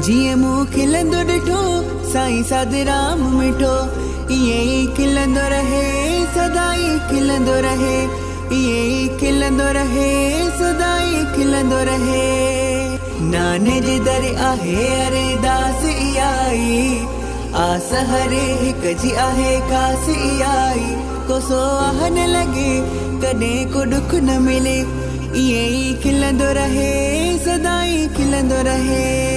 जीअं मूं खिलंदो ॾिठो साईं साधराम मिठो, ईअं ई खिलंदो रहे सदाई खिलंदो रहे, ईअं ई खिलंदो रहे सदाई खिलंदो रहे। नाने जे दर आहे अरदास इयाई, आस हरे हिक जी आहे ख़ास इयाई। कोसो आह न लॻे कॾहिं को ॾुख न मिले, ईअं ई खिलंदो रहे सदाई खिलंदो रहे।